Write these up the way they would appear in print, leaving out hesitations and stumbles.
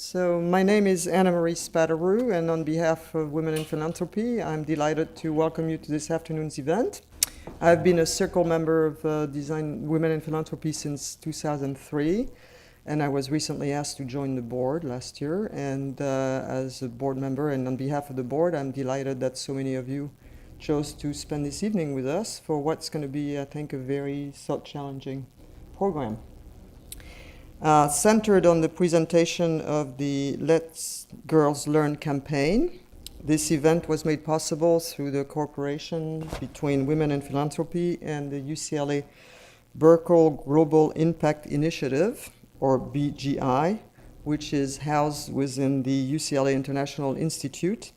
So my name is Anna-Marie Spatteroo, and on behalf of Women in Philanthropy, I'm delighted to welcome you to this afternoon's event. I've been a circle member of Design Women in Philanthropy since 2003, and I was recently asked to join the board last year. And as a board member and on behalf of the board, I'm delighted that so many of you chose to spend this evening with us for what's going to be, I think, a very challenging program. Centered on the presentation of the Let's Girls Learn campaign. This event was made possible through the cooperation between Women in Philanthropy and the UCLA Burkle Global Impact Initiative, or BGI, which is housed within the UCLA International Institute.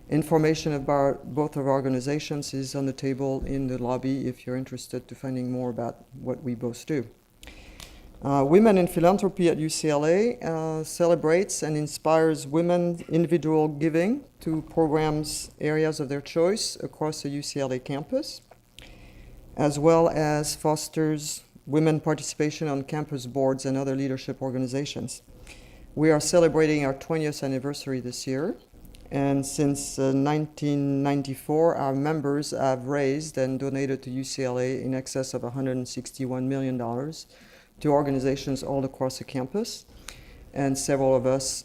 Information about both of our organizations is on the table in the lobby if you're interested to finding more about what we both do. Women in Philanthropy at UCLA celebrates and inspires women's individual giving to programs, areas of their choice across the UCLA campus, as well as fosters women participation on campus boards and other leadership organizations. We are celebrating our 20th anniversary this year, and since 1994, our members have raised and donated to UCLA in excess of $161 million to organizations all across the campus, and several of us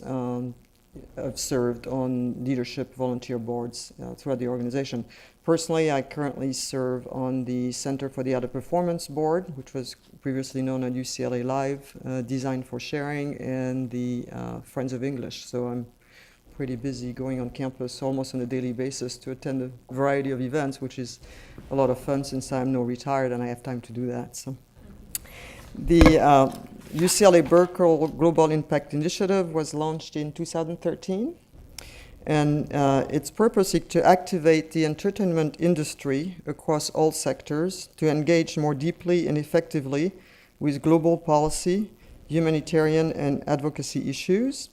have served on leadership volunteer boards throughout the organization. Personally, I currently serve on the Center for the Other Performance Board, which was previously known as UCLA Live, Design for Sharing, and the Friends of English. So I'm pretty busy going on campus almost on a daily basis to attend a variety of events, which is a lot of fun since I'm now retired and I have time to do that. So. The UCLA Burkle Global Impact Initiative was launched in 2013, and its purpose is to activate the entertainment industry across all sectors to engage more deeply and effectively with global policy, humanitarian, and advocacy issues.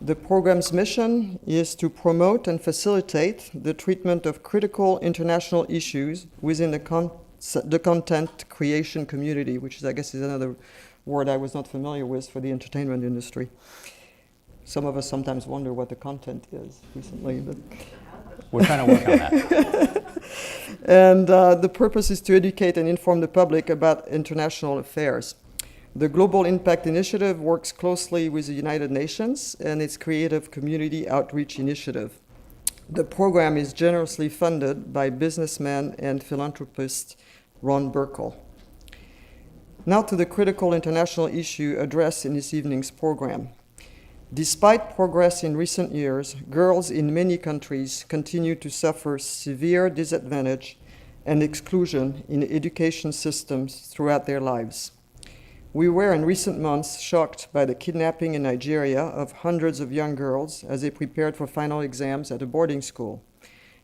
The program's mission is to promote and facilitate the treatment of critical international issues within the content creation community, which is, I guess, is another word I was not familiar with for the entertainment industry. Some of us sometimes wonder what the content is recently, but we're trying to work on that. And the purpose is to educate and inform the public about international affairs. The Global Impact Initiative works closely with the United Nations and its Creative Community Outreach Initiative. The program is generously funded by businessman and philanthropist Ron Burkle. Now to the critical international issue addressed in this evening's program. Despite progress in recent years, girls in many countries continue to suffer severe disadvantage and exclusion in education systems throughout their lives. We were in recent months shocked by the kidnapping in Nigeria of hundreds of young girls as they prepared for final exams at a boarding school,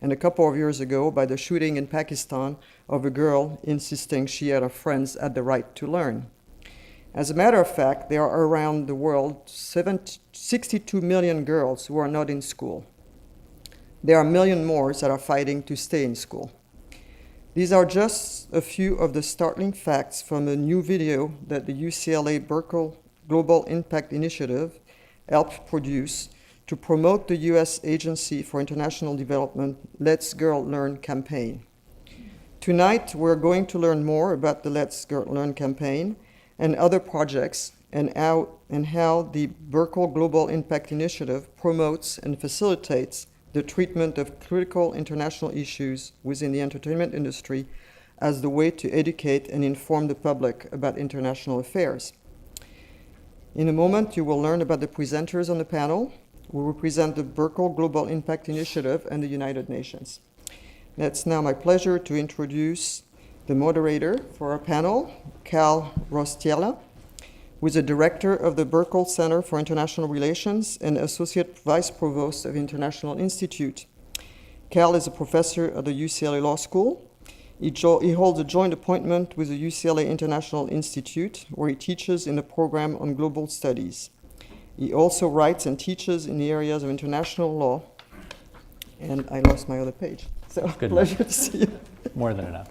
and a couple of years ago by the shooting in Pakistan of a girl insisting she and her friends had the right to learn. As a matter of fact, there are around the world 62 million girls who are not in school. There are a million more that are fighting to stay in school. These are just a few of the startling facts from a new video that the UCLA Burkle Global Impact Initiative helped produce to promote the U.S. Agency for International Development Let's Girls Learn campaign. Tonight, we're going to learn more about the Let's Girls Learn campaign and other projects and how the Burkle Global Impact Initiative promotes and facilitates the treatment of critical international issues within the entertainment industry as the way to educate and inform the public about international affairs. In a moment, you will learn about the presenters on the panel who represent the Burkle Global Impact Initiative and the United Nations. It's now my pleasure to introduce the moderator for our panel, Raustiala, who is the director of the Burkle Center for International Relations and Associate Vice Provost of International Institute. Cal is a professor at the UCLA Law School. He holds a joint appointment with the UCLA International Institute, where he teaches in the program on global studies. He also writes and teaches in the areas of international law. And I lost my other page. So Good pleasure enough. to see you. More than enough.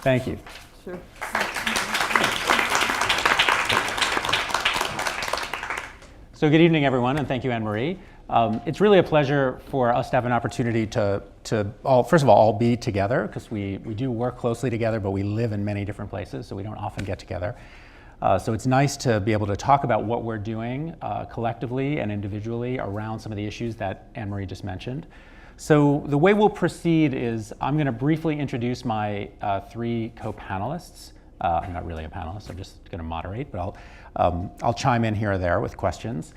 Thank you. Sure. So good evening, everyone, and thank you, Anne-Marie. It's really a pleasure for us to have an opportunity to first of all be together, because we do work closely together, but we live in many different places, so we don't often get together. So it's nice to be able to talk about what we're doing collectively and individually around some of the issues that Anne-Marie just mentioned. So the way we'll proceed is I'm going to briefly introduce my three co-panelists. I'm not really a panelist, I'm just going to moderate, but I'll chime in here or there with questions.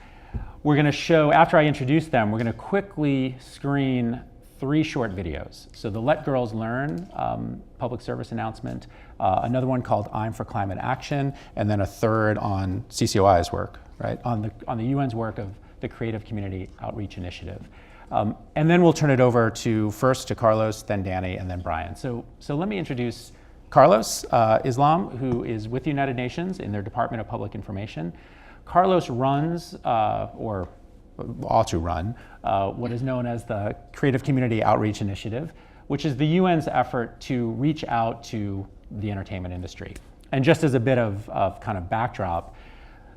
We're going to show, after I introduce them, we're going to quickly screen three short videos. So the Let Girls Learn public service announcement, another one called I'm for Climate Action, and then a third on CCOI's work, right, on the UN's work of the Creative Community Outreach Initiative. And then we'll turn it over first to Carlos, then Danny, and then Brian. So let me introduce Carlos Islam, who is with the United Nations in their Department of Public Information. Carlos runs, or ought to run, what is known as the Creative Community Outreach Initiative, which is the UN's effort to reach out to the entertainment industry. And just as a bit of kind of backdrop,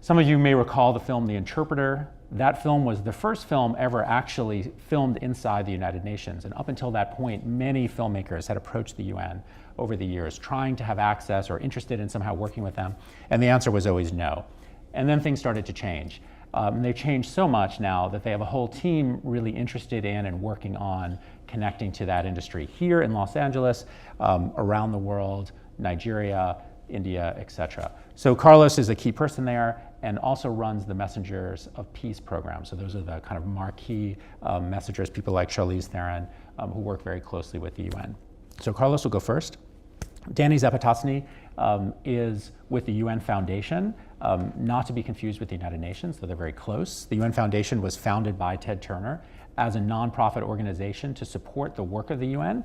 some of you may recall the film The Interpreter. That film was the first film ever actually filmed inside the United Nations. And up until that point, many filmmakers had approached the UN over the years, trying to have access or interested in somehow working with them. And the answer was always no. And then things started to change. And they've changed so much now that they have a whole team really interested in and working on connecting to that industry here in Los Angeles, around the world, Nigeria, India, et cetera. So Carlos is a key person there and also runs the Messengers of Peace program. So those are the kind of marquee messengers, people like Charlize Theron, who work very closely with the UN. So Carlos will go first. Danielle Zapotoczny is with the UN Foundation, not to be confused with the United Nations, so they're very close. The UN Foundation was founded by Ted Turner as a nonprofit organization to support the work of the UN.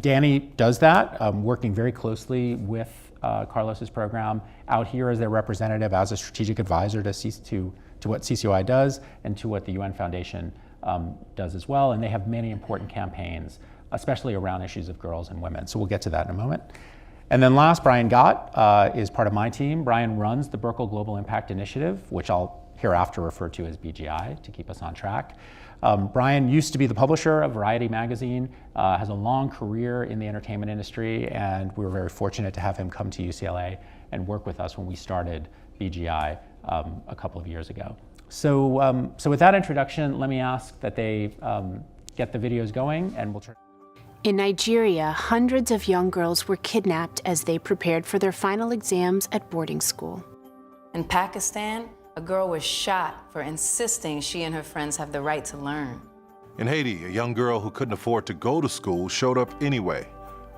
Danny does that, working very closely with Carlos's program out here as their representative, as a strategic advisor to what CCOI does and to what the UN Foundation does as well. And they have many important campaigns, especially around issues of girls and women. So we'll get to that in a moment. And then last, Brian Gott is part of my team. Brian runs the Burkle Global Impact Initiative, which I'll hereafter refer to as BGI to keep us on track. Brian used to be the publisher of Variety magazine, has a long career in the entertainment industry, and we were very fortunate to have him come to UCLA and work with us when we started BGI a couple of years ago. So with that introduction, let me ask that they get the videos going, and we'll turn. In Nigeria, hundreds of young girls were kidnapped as they prepared for their final exams at boarding school. In Pakistan, a girl was shot for insisting she and her friends have the right to learn. In Haiti, a young girl who couldn't afford to go to school showed up anyway.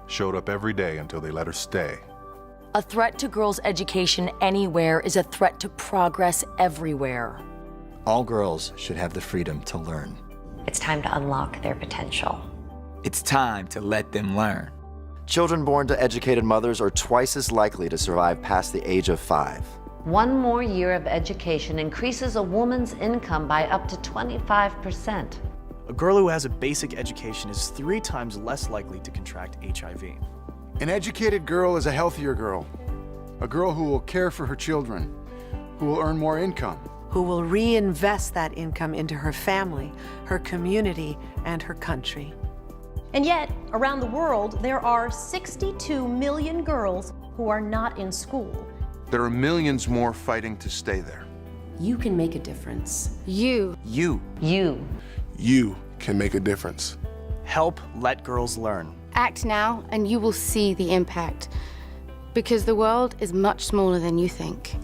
Showed up every day until they let her stay. A threat to girls' education anywhere is a threat to progress everywhere. All girls should have the freedom to learn. It's time to unlock their potential. It's time to let them learn. Children born to educated mothers are twice as likely to survive past the age of 5. One more year of education increases a woman's income by up to 25%. A girl who has a basic education is 3 times less likely to contract HIV. An educated girl is a healthier girl. A girl who will care for her children, who will earn more income. Who will reinvest that income into her family, her community, and her country. And yet, around the world, there are 62 million girls who are not in school. There are millions more fighting to stay there. You can make a difference. You can make a difference. Help Let Girls Learn. Act now and you will see the impact. Because the world is much smaller than you think.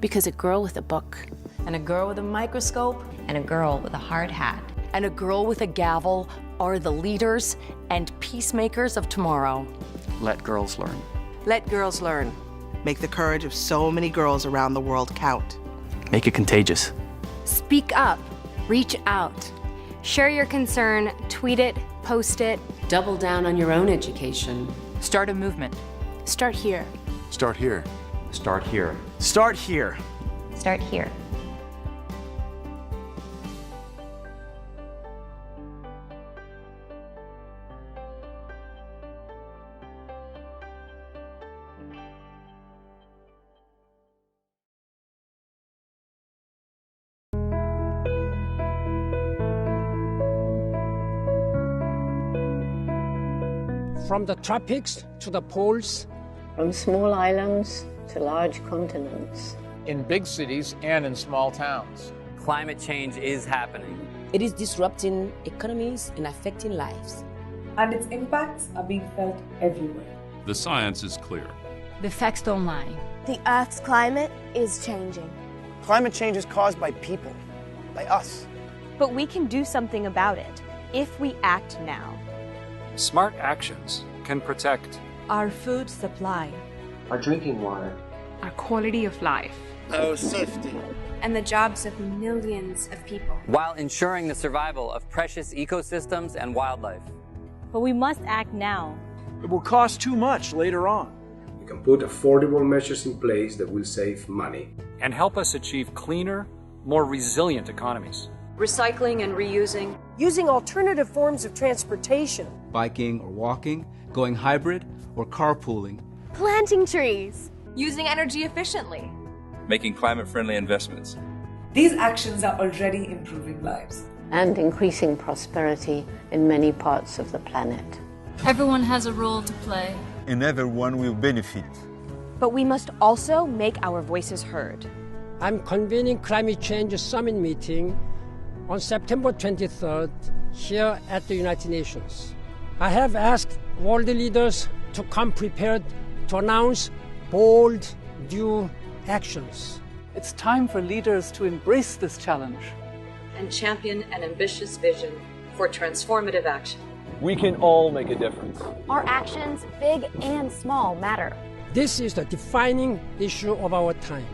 Because a girl with a book. And a girl with a microscope. And a girl with a hard hat. And a girl with a gavel are the leaders and peacemakers of tomorrow. Let girls learn. Let girls learn. Make the courage of so many girls around the world count. Make it contagious. Speak up. Reach out. Share your concern. Tweet it. Post it. Double down on your own education. Start a movement. Start here. Start here. Start here. Start here. Start here. From the tropics to the poles. From small islands to large continents. In big cities and in small towns. Climate change is happening. It is disrupting economies and affecting lives. And its impacts are being felt everywhere. The science is clear. The facts don't lie. The Earth's climate is changing. Climate change is caused by people, by us. But we can do something about it if we act now. Smart actions can protect our food supply, our drinking water, our quality of life, our safety, and the jobs of millions of people, while ensuring the survival of precious ecosystems and wildlife. But we must act now. It will cost too much later on. We can put affordable measures in place that will save money and help us achieve cleaner, more resilient economies. Recycling and reusing, using alternative forms of transportation, biking or walking, going hybrid or carpooling, planting trees, using energy efficiently, making climate-friendly investments. These actions are already improving lives and increasing prosperity in many parts of the planet. Everyone has a role to play. And everyone will benefit. But we must also make our voices heard. I'm convening Climate Change Summit meeting on September 23rd here at the United Nations. I have asked world leaders to come prepared to announce bold, new actions. It's time for leaders to embrace this challenge and champion an ambitious vision for transformative action. We can all make a difference. Our actions, big and small, matter. This is the defining issue of our time.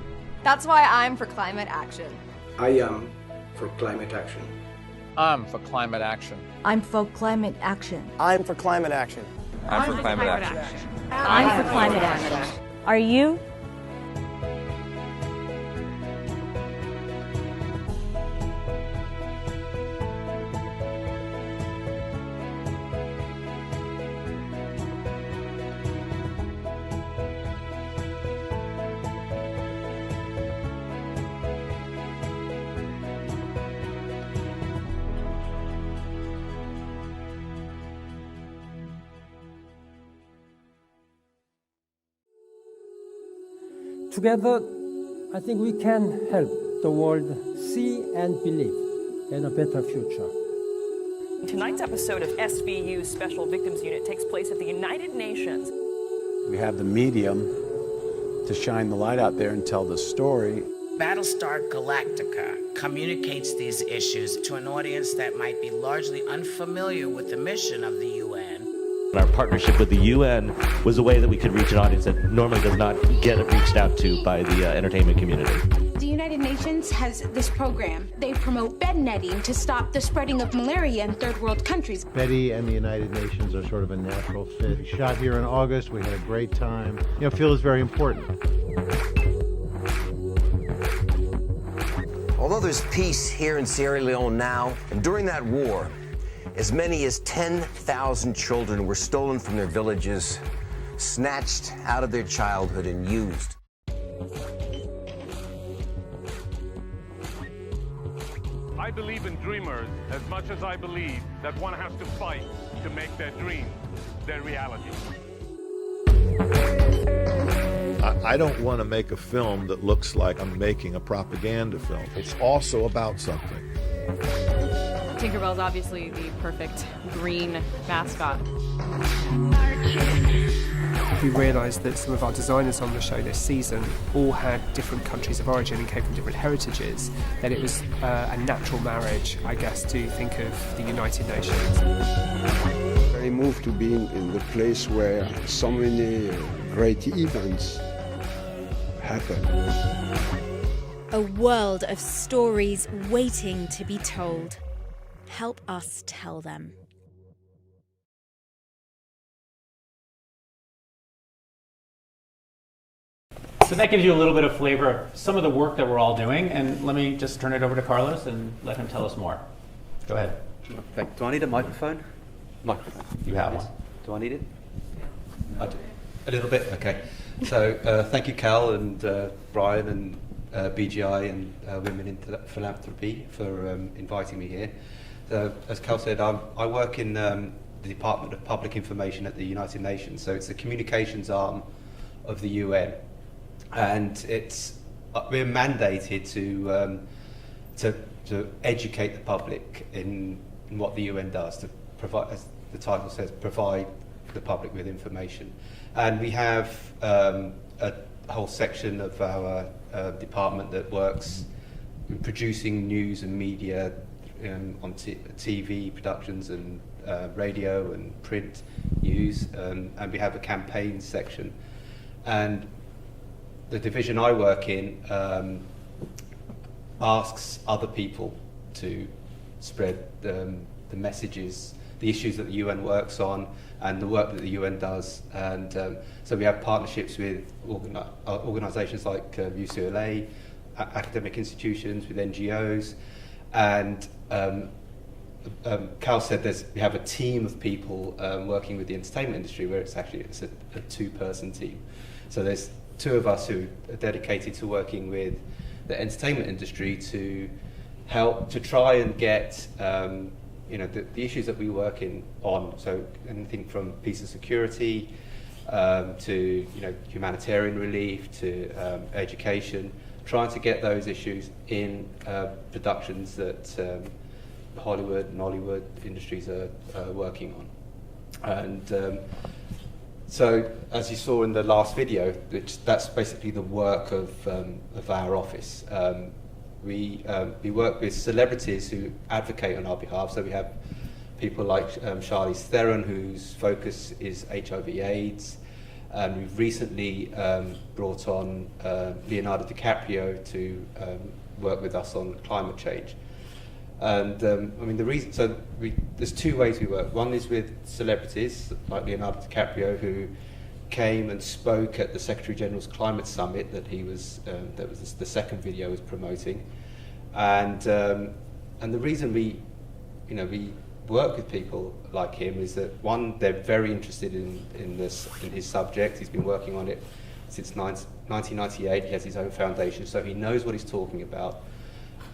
That's why I'm for climate action. I am for climate action. I'm for climate action. I'm for climate action. I'm for climate action. I'm for climate action. I'm for climate action. Are you? Together, I think we can help the world see and believe in a better future. Tonight's episode of SVU Special Victims Unit takes place at the United Nations. We have the medium to shine the light out there and tell the story. Battlestar Galactica communicates these issues to an audience that might be largely unfamiliar with the mission of the UN. Our partnership with the UN was a way that we could reach an audience that normally does not get reached out to by the entertainment community. The United Nations has this program. They promote bed netting to stop the spreading of malaria in third world countries. Betty and the United Nations are sort of a natural fit. We shot here in August. We had a great time. Field is very important. Although there's peace here in Sierra Leone now, and during that war, as many as 10,000 children were stolen from their villages, snatched out of their childhood and used. I believe in dreamers as much as I believe that one has to fight to make their dreams their reality. I don't want to make a film that looks like I'm making a propaganda film. It's also about something. Tinkerbell's obviously the perfect green mascot. We realised that some of our designers on the show this season all had different countries of origin and came from different heritages, that it was a natural marriage, I guess, to think of the United Nations. Very moved to be in the place where so many great events happen. A world of stories waiting to be told. Help us tell them. So that gives you a little bit of flavor of some of the work that we're all doing, and let me just turn it over to Carlos and let him tell us more. Go ahead. Do I need a microphone? Microphone. You have one. Do I need it? I do. A little bit? Okay. So thank you, Cal and Brian and BGI and Women in Philanthropy for inviting me here. As Cal said, I work in the Department of Public Information at the United Nations. So it's the communications arm of the UN, and we're mandated to educate the public in what the UN does, to provide, as the title says, provide the public with information. And we have a whole section of our department that works in producing news and media on TV productions and radio and print news, and we have a campaigns section. And the division I work in asks other people to spread the messages, the issues that the UN works on, and the work that the UN does. And so we have partnerships with organisations like UCLA, academic institutions, with NGOs, and Cal said we have a team of people working with the entertainment industry, where it's a two-person team. So there's two of us who are dedicated to working with the entertainment industry to help to try and get the issues that we work on. So anything from peace and security to humanitarian relief to education, trying to get those issues in productions that Hollywood and Nollywood industries are working on. And so, as you saw in the last video, that's basically the work of our office. We work with celebrities who advocate on our behalf. So we have people like Charlize Theron, whose focus is HIV/AIDS. We've recently brought on Leonardo DiCaprio to work with us on climate change. And the reason, there's two ways we work. One is with celebrities like Leonardo DiCaprio, who came and spoke at the Secretary General's Climate Summit that was the second video was promoting. And the reason we work with people like him is that, one, they're very interested in his subject. He's been working on it since 1998. He has his own foundation, so he knows what he's talking about,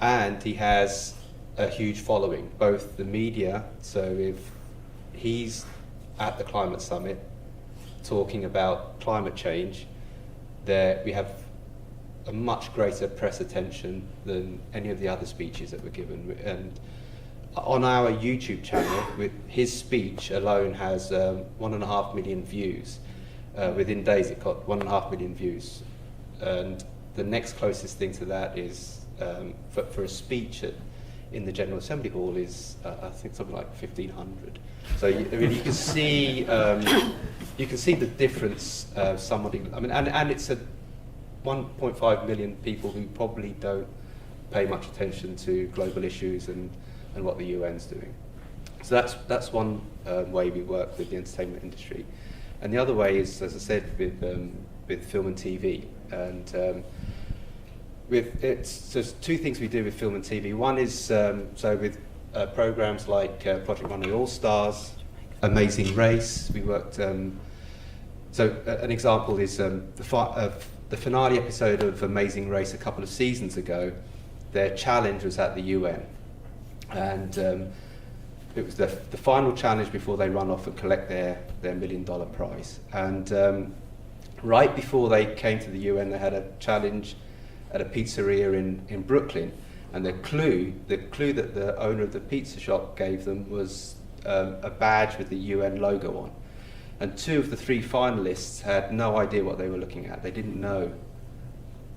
and he has a huge following, both the media. So if he's at the climate summit talking about climate change, we have a much greater press attention than any of the other speeches that were given. And on our YouTube channel, with his speech alone has 1.5 million views. Within days it got 1.5 million views. And the next closest thing to that is for a speech in the General Assembly Hall is I think something like 1,500. So you can see the difference. And it's 1.5 million people who probably don't pay much attention to global issues and what the UN's doing. So that's one way we work with the entertainment industry, and the other way is, as I said, with film and TV. And there's two things we do with film and TV. One is with programs like Project Runway All Stars, Amazing Race. We worked. An example is the finale episode of Amazing Race a couple of seasons ago. Their challenge was at the UN, and it was the final challenge before they run off and collect their $1 million prize. And right before they came to the UN, they had a challenge at a pizzeria in Brooklyn, and the clue that the owner of the pizza shop gave them was a badge with the UN logo on. And 2 of the 3 finalists had no idea what they were looking at. They didn't know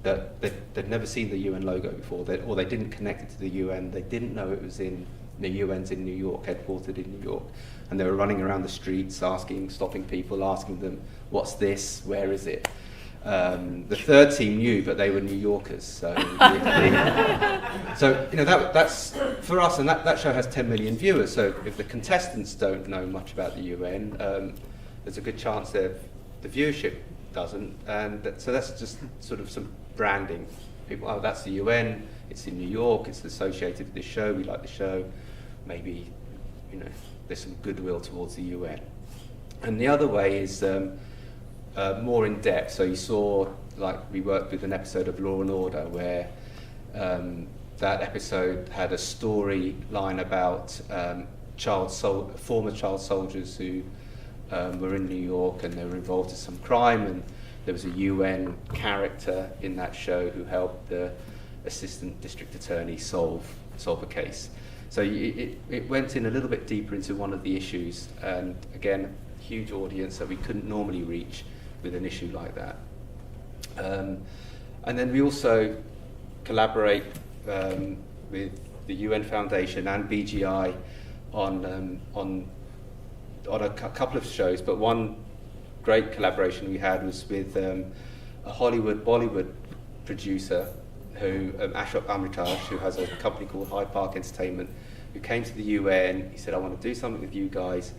that they'd never seen the UN logo before, or they didn't connect it to the UN. They didn't know it was in the UN's in New York, headquartered in New York. And they were running around the streets stopping people, asking them, "What's this? Where is it?" The third team knew, but they were New Yorkers. So, that's for us, and that show has 10 million viewers. So if the contestants don't know much about the UN, there's a good chance that the viewership doesn't. And so that's just sort of some branding. People, oh, that's the UN. It's in New York. It's associated with this show. We like the show. Maybe, there's some goodwill towards the UN. And the other way is more in depth. So you saw, we worked with an episode of Law and Order where that episode had a storyline about former child soldiers who were in New York and they were involved in some crime, and there was a UN character in that show who helped the assistant district attorney solve a case. So it went in a little bit deeper into one of the issues, and again, huge audience that we couldn't normally reach with an issue like that. And then we also collaborate with the UN Foundation and BGI on a couple of shows, but one great collaboration we had was with a Hollywood Bollywood producer who, Ashok Amritaj, who has a company called Hyde Park Entertainment, who came to the UN. He said, I want to do something with you guys.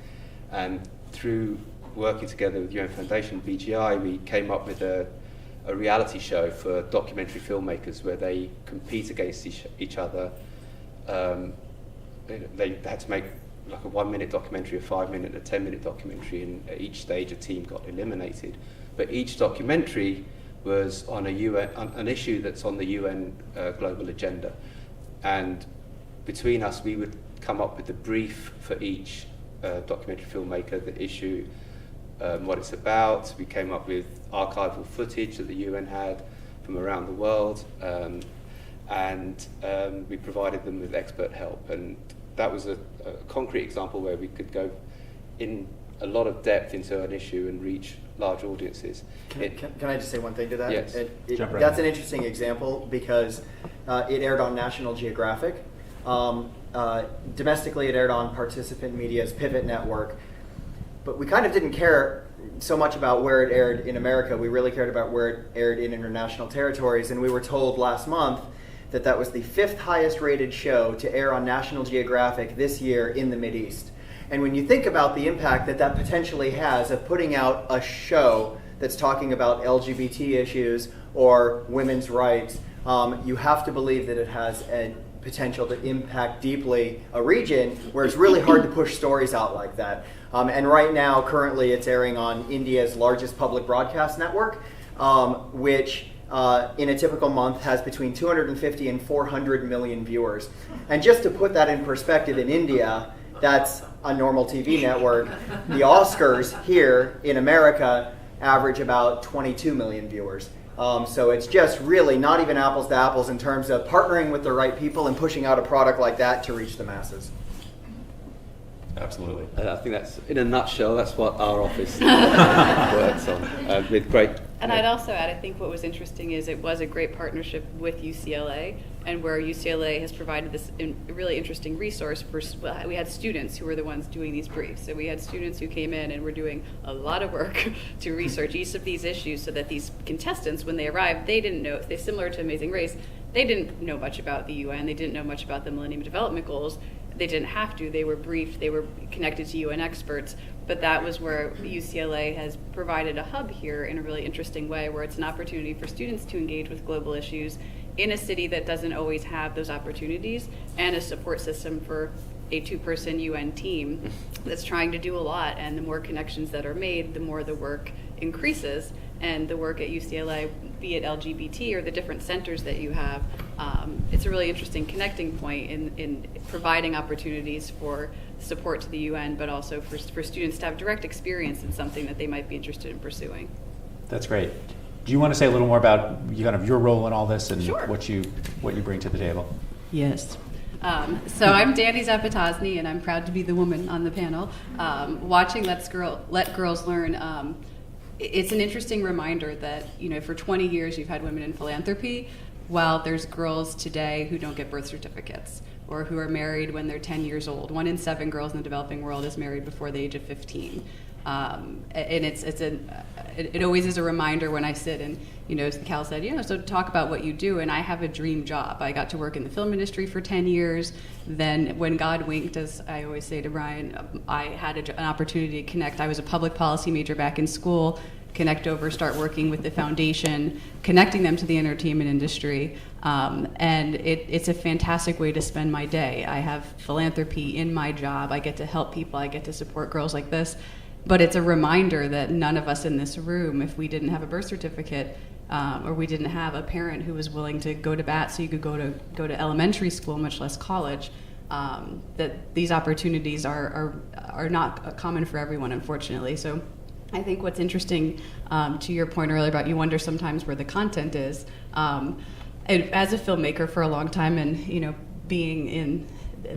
And through working together with UN Foundation, BGI, we came up with a reality show for documentary filmmakers where they compete against each other. They had to make like a 1-minute documentary, a 5-minute, a 10-minute documentary, and at each stage a team got eliminated. But each documentary was on an issue that's on the UN global agenda. And between us, we would come up with the brief for each documentary filmmaker, the issue, what it's about. We came up with archival footage that the UN had from around the world, and we provided them with expert help. And that was a concrete example where we could go in a lot of depth into an issue and reach large audiences. Can I just say one thing to that? Yes. That's an interesting example because it aired on National Geographic. Domestically, it aired on Participant Media's Pivot Network. But we kind of didn't care so much about where it aired in America. We really cared about where it aired in international territories. And we were told last month that that was the 5th highest rated show to air on National Geographic this year in the Mideast. And when you think about the impact that that potentially has of putting out a show that's talking about LGBT issues or women's rights, you have to believe that it has a potential to impact deeply a region where it's really hard to push stories out like that. And right now, currently, it's airing on India's largest public broadcast network, which in a typical month has between 250 and 400 million viewers. And just to put that in perspective, in India, that's a normal TV network. The Oscars here in America average about 22 million viewers. So it's just really not even apples to apples in terms of partnering with the right people and pushing out a product like that to reach the masses. Absolutely. I think that's, in a nutshell, that's what our office works on with great... And I'd also add, I think what was interesting is it was a great partnership with UCLA, and where UCLA has provided this really interesting resource for, we had students who were the ones doing these briefs. So we had students who came in and were doing a lot of work to research each of these issues so that these contestants, when they arrived, they didn't know, similar to Amazing Race, they didn't know much about the UN, they didn't know much about the Millennium Development Goals. They didn't have to, they were briefed, they were connected to UN experts, but that was where UCLA has provided a hub here in a really interesting way, where it's an opportunity for students to engage with global issues in a city that doesn't always have those opportunities, and a support system for a 2-person UN team that's trying to do a lot. And the more connections that are made, the more the work increases. And the work at UCLA, be it LGBT or the different centers that you have, it's a really interesting connecting point in providing opportunities for support to the UN, but also for students to have direct experience in something that they might be interested in pursuing. That's great. Do you want to say a little more about kind of your role in all this and Sure. what you bring to the table? Yes. So I'm Danielle Zapotoczny, and I'm proud to be the woman on the panel. Watching Let Girls Learn, it's an interesting reminder that, for 20 years you've had women in philanthropy, while there's girls today who don't get birth certificates or who are married when they're 10 years old. 1 in 7 girls in the developing world is married before the age of 15. And it always is a reminder when I sit and, as Cal said, so talk about what you do. And I have a dream job. I got to work in the film industry for 10 years. Then when God winked, as I always say to Brian, I had an opportunity to connect. I was a public policy major back in school, connect over, start working with the foundation, connecting them to the entertainment industry. And it's a fantastic way to spend my day. I have philanthropy in my job. I get to help people. I get to support girls like this. But it's a reminder that none of us in this room, if we didn't have a birth certificate or we didn't have a parent who was willing to go to bat so you could go to elementary school, much less college, that these opportunities are not common for everyone, unfortunately. So I think what's interesting, to your point earlier about you wonder sometimes where the content is, as a filmmaker for a long time, and being in,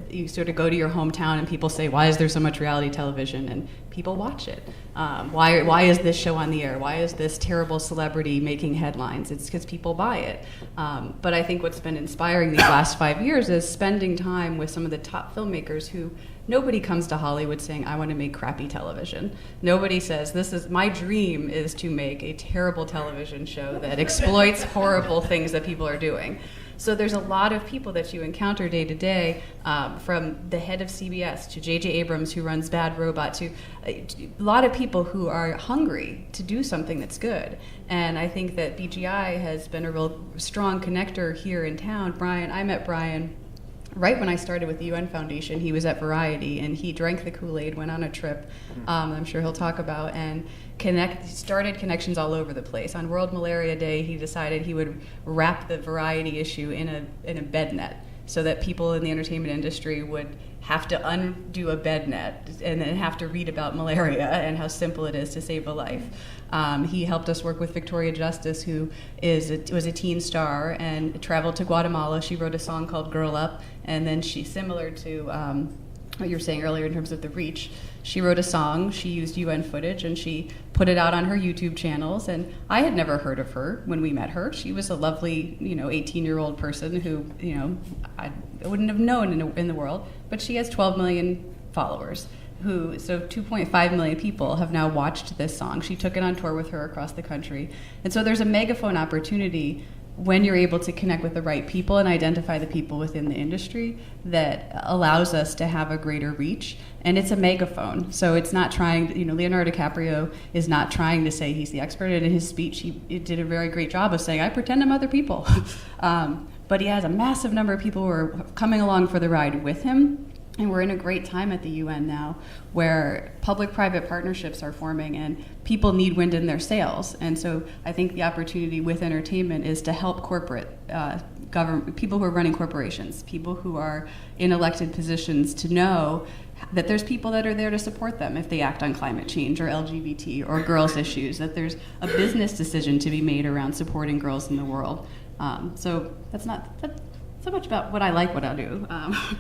you sort of go to your hometown and people say, why is there so much reality television? And people watch it. Why is this show on the air? Why is this terrible celebrity making headlines? It's because people buy it. But I think what's been inspiring these last 5 years is spending time with some of the top filmmakers who nobody comes to Hollywood saying, I want to make crappy television. Nobody says, my dream is to make a terrible television show that exploits horrible things that people are doing. So there's a lot of people that you encounter day to day, from the head of CBS to J.J. Abrams, who runs Bad Robot, to a lot of people who are hungry to do something that's good. And I think that BGI has been a real strong connector here in town. I met Brian right when I started with the UN Foundation. He was at Variety, and he drank the Kool-Aid, went on a trip, I'm sure he'll talk about, and started connections all over the place. On World Malaria Day, he decided he would wrap the Variety issue in a bed net, so that people in the entertainment industry would have to undo a bed net and then have to read about malaria and how simple it is to save a life. He helped us work with Victoria Justice, who was a teen star and traveled to Guatemala. She wrote a song called Girl Up, and then she, similar to what you were saying earlier in terms of the reach, she wrote a song, she used UN footage, and she put it out on her YouTube channels. And I had never heard of her when we met her. She was a lovely, 18-year-old person who, I wouldn't have known in the world. But she has 12 million followers. So 2.5 million people have now watched this song. She took it on tour with her across the country. And so there's a megaphone opportunity when you're able to connect with the right people and identify the people within the industry that allows us to have a greater reach. And it's a megaphone. So it's not trying, Leonardo DiCaprio is not trying to say he's the expert. And in his speech, he did a very great job of saying, I pretend I'm other people. But he has a massive number of people who are coming along for the ride with him. And we're in a great time at the UN now where public-private partnerships are forming and people need wind in their sails. And so I think the opportunity with entertainment is to help corporate government, people who are running corporations, people who are in elected positions, to know that there's people that are there to support them if they act on climate change or LGBT or girls' issues, that there's a business decision to be made around supporting girls in the world. So that's not so much about what I do,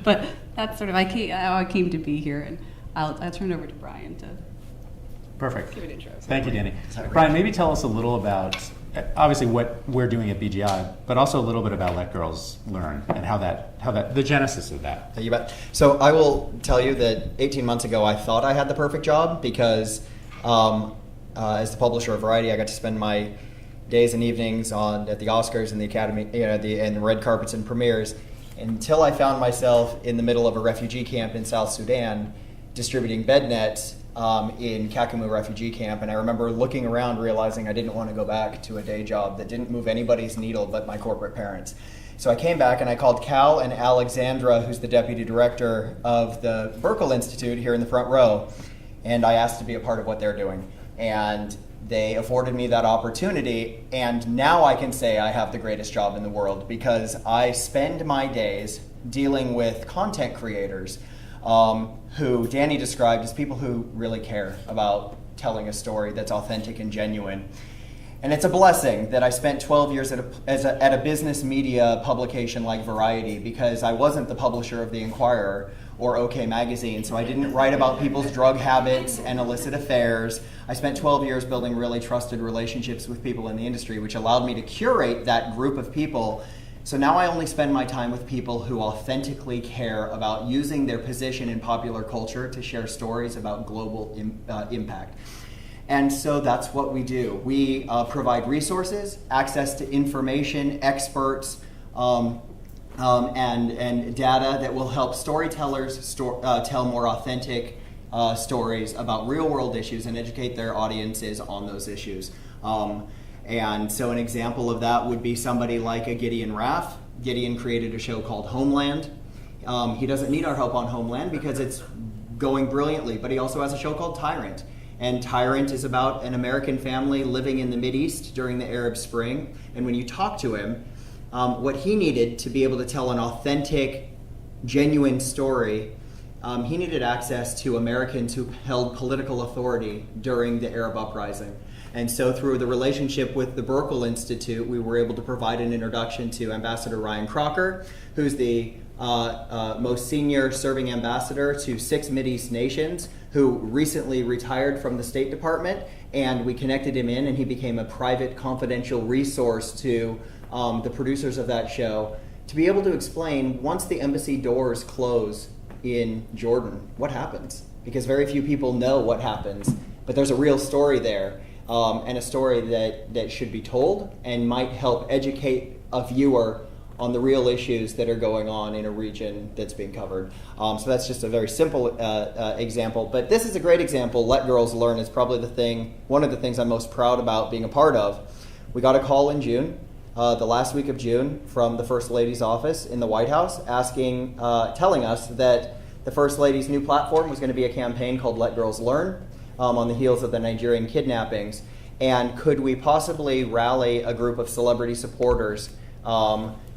but that's sort of how I came to be here, and I'll turn it over to Brian to Perfect. give an intro. Thank you, Danny. Brian, maybe tell us a little about, obviously, what we're doing at BGI, but also a little bit about Let Girls Learn and how that the genesis of that. You bet. So I will tell you that 18 months ago, I thought I had the perfect job because as the publisher of Variety, I got to spend my days and evenings at the Oscars and the Academy, and the red carpets and premieres, until I found myself in the middle of a refugee camp in South Sudan, distributing bed nets in Kakumu refugee camp. And I remember looking around, realizing I didn't want to go back to a day job that didn't move anybody's needle but my corporate parents. So I came back and I called Cal and Alexandra, who's the deputy director of the Burkle Institute here in the front row, and I asked to be a part of what they're doing. And they afforded me that opportunity, and now I can say I have the greatest job in the world because I spend my days dealing with content creators who Danny described as people who really care about telling a story that's authentic and genuine. And it's a blessing that I spent 12 years at a business media publication like Variety, because I wasn't the publisher of The Inquirer or OK Magazine, so I didn't write about people's drug habits and illicit affairs. I spent 12 years building really trusted relationships with people in the industry, which allowed me to curate that group of people. So now I only spend my time with people who authentically care about using their position in popular culture to share stories about global impact. And so that's what we do. We provide resources, access to information, experts, and data that will help storytellers tell more authentic stories about real-world issues and educate their audiences on those issues. And so an example of that would be somebody like a Gideon Raff. Gideon created a show called Homeland. He doesn't need our help on Homeland because it's going brilliantly, but he also has a show called Tyrant. And Tyrant is about an American family living in the Mideast during the Arab Spring. And when you talk to him, what he needed to be able to tell an authentic genuine story, he needed access to Americans who held political authority during the Arab uprising. And so through the relationship with the Burkle Institute, we were able to provide an introduction to Ambassador Ryan Crocker, who's the most senior serving ambassador to 6 Mideast nations, who recently retired from the State Department, and we connected him in, and he became a private confidential resource to the producers of that show to be able to explain, once the embassy doors close in Jordan, what happens? Because very few people know what happens, but there's a real story there. And a story that should be told and might help educate a viewer on the real issues that are going on in a region that's being covered. So that's just a very simple example. But this is a great example. Let Girls Learn is probably one of the things I'm most proud about being a part of. We got a call in June, the last week of June, from the First Lady's office in the White House telling us that the First Lady's new platform was going to be a campaign called Let Girls Learn, on the heels of the Nigerian kidnappings, and could we possibly rally a group of celebrity supporters?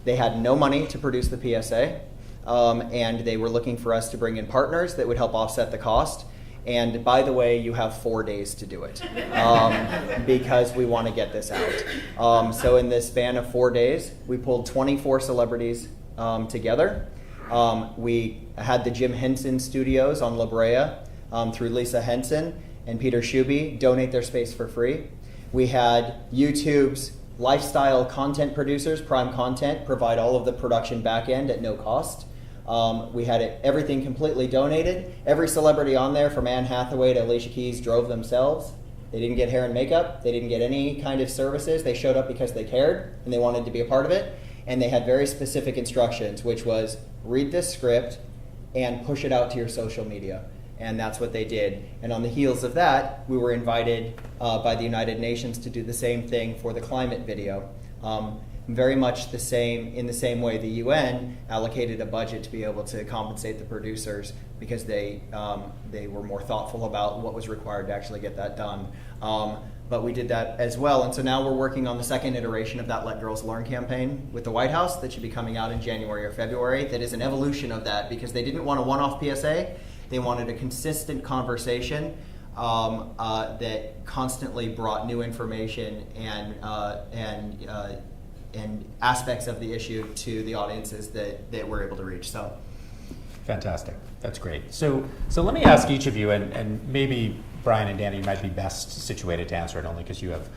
They had no money to produce the PSA, and they were looking for us to bring in partners that would help offset the cost. And by the way, you have 4 days to do it, because we want to get this out. So in this span of 4 days, we pulled 24 celebrities together. We had the Jim Henson Studios on La Brea through Lisa Henson and Peter Shuby donate their space for free. We had YouTube's lifestyle content producers, Prime Content, provide all of the production back end at no cost. We had everything completely donated. Every celebrity on there, from Anne Hathaway to Alicia Keys, drove themselves. They didn't get hair and makeup. They didn't get any kind of services. They showed up because they cared and they wanted to be a part of it. And they had very specific instructions, which was read this script and push it out to your social media. And that's what they did. And on the heels of that, we were invited by the United Nations to do the same thing for the climate video. Very much in the same way the UN allocated a budget to be able to compensate the producers, because they were more thoughtful about what was required to actually get that done. But we did that as well. And so now we're working on the second iteration of that Let Girls Learn campaign with the White House that should be coming out in January or February. That is an evolution of that, because they didn't want a one-off PSA. They wanted a consistent conversation that constantly brought new information and aspects of the issue to the audiences that we're able to reach. So, fantastic. That's great. So let me ask each of you, and maybe Brian and Danny, you might be best situated to answer it, only because you have